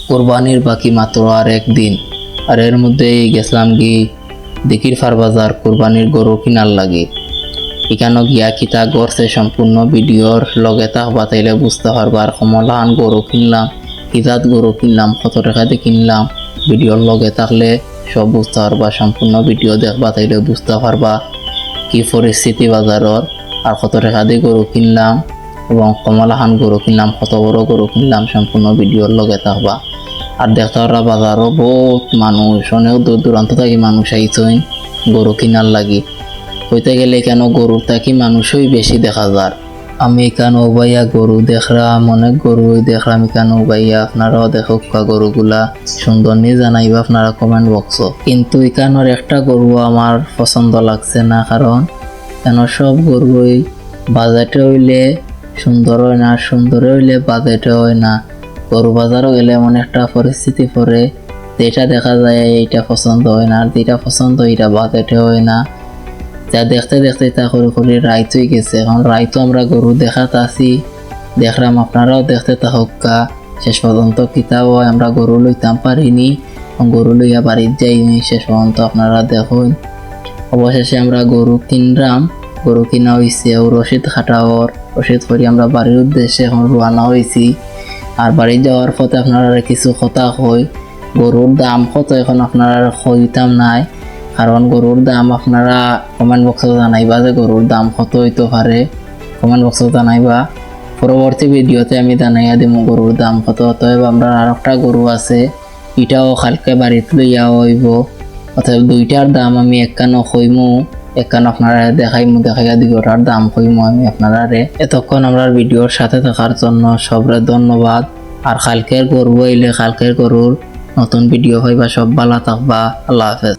কোরবানির বাকি মাত্র আর একদিন, আর এর মধ্যেই গেছিলাম কি দিকির ফার বাজার কোরবানির গরু কিনার লাগে। এখানে গিয়া কিতা গড়ছে সম্পূর্ণ ভিডিওর লগে থাকবা, তাইলে বুঝতে পারবা। আর কমলাহান গরু কিনলাম, কিজাত গরু কিনলাম, কত টাকাতে কিনলাম, ভিডিওর লগে থাকলে সব বুঝতে পারবা। সম্পূর্ণ ভিডিও দেখবা, তাইলে বুঝতে পারবা কি পরিস্থিতি বাজারর, আর কত টাকা দিয়ে গরু কিনলাম এবং কমলাহান গরু কিনলাম, কত বড় গরু কিনলাম, সম্পূর্ণ ভিডিওর লগে থাকবা। আর দেখতে পারবা বাজারও বহুত মানুষ, অনেক দূর দূরান্ত থেকে মানুষ আইছেন গরু কিনার লাগি। হইতে গেলে কেন গরুর থাকি মানুষই বেশি দেখা যায়। আমি এখানে ভাইয়া গরু দেখলাম, অনেক গরু দেখলাম এখানে ভাইয়া। আপনারাও দেখুক গরুগুলা সুন্দর নিয়ে জানাইবা আপনারা কমেন্ট বক্স। কিন্তু এখানের একটা গরু আমার পছন্দ লাগছে না, কারণ কেন সব গরুই বাজেটে হইলে সুন্দর হয় না, সুন্দর হইলে বাজেটে হয় না। গরু বাজারও গেলে এমন একটা পরিস্থিতি পড়ে যেটা দেখা যায় এইটা পছন্দ হয় না, আর যেটা পছন্দ এইটা বাজেটে হয় না। যা দেখতে দেখতে তা করে রাইত হয়ে গেছে। এখন রাইতো আমরা গরু দেখাতে আসি, দেখলাম আপনারাও দেখতে থাকা শেষ পর্যন্ত কিতাব হয়। আমরা গরু লইতাম পারিনি, গরু লইয়া বাড়ির যাইনি, শেষ পর্যন্ত আপনারা দেখুন। অবশেষে আমরা গরু কিনলাম, গরু কিনা হয়েছে ও রসিদ খাটাওয়ার রসিদ করি আমরা বাড়ির উদ্দেশ্যে এখন রওনা হয়েছি। আর বাড়ি যাওয়ার পথে আপনারা কিছু কথা কই, গরুর দাম কত এখন আপনারা কইতাম নাই, কারণ গরুর দাম আপনারা কমেন্ট বক্সে জানাইবা যে গরুর দাম কত হইতে পারে, কমেন্ট বক্সে জানাইবা। পরবর্তী ভিডিওতে আমি জানাইয়া দিব গরুর দাম কত। অতএব আমরা আর একটা গরু আছে, এটাও কালকে বাড়িতে লইয়া হইব। অতএব দুইটার দাম আমি একখানো কইমু, একখান আপনারা দেখাইয়া দুইটার দাম কইমু আমি আপনারা। এতক্ষণ আমরা ভিডিওর সাথে থাকার জন্য সবরে ধন্যবাদ। আর কালকের গরু আইলে কালকের গরুর নতুন ভিডিও হইবা। সব ভালো থাকবা, আল্লাহ হাফেজ।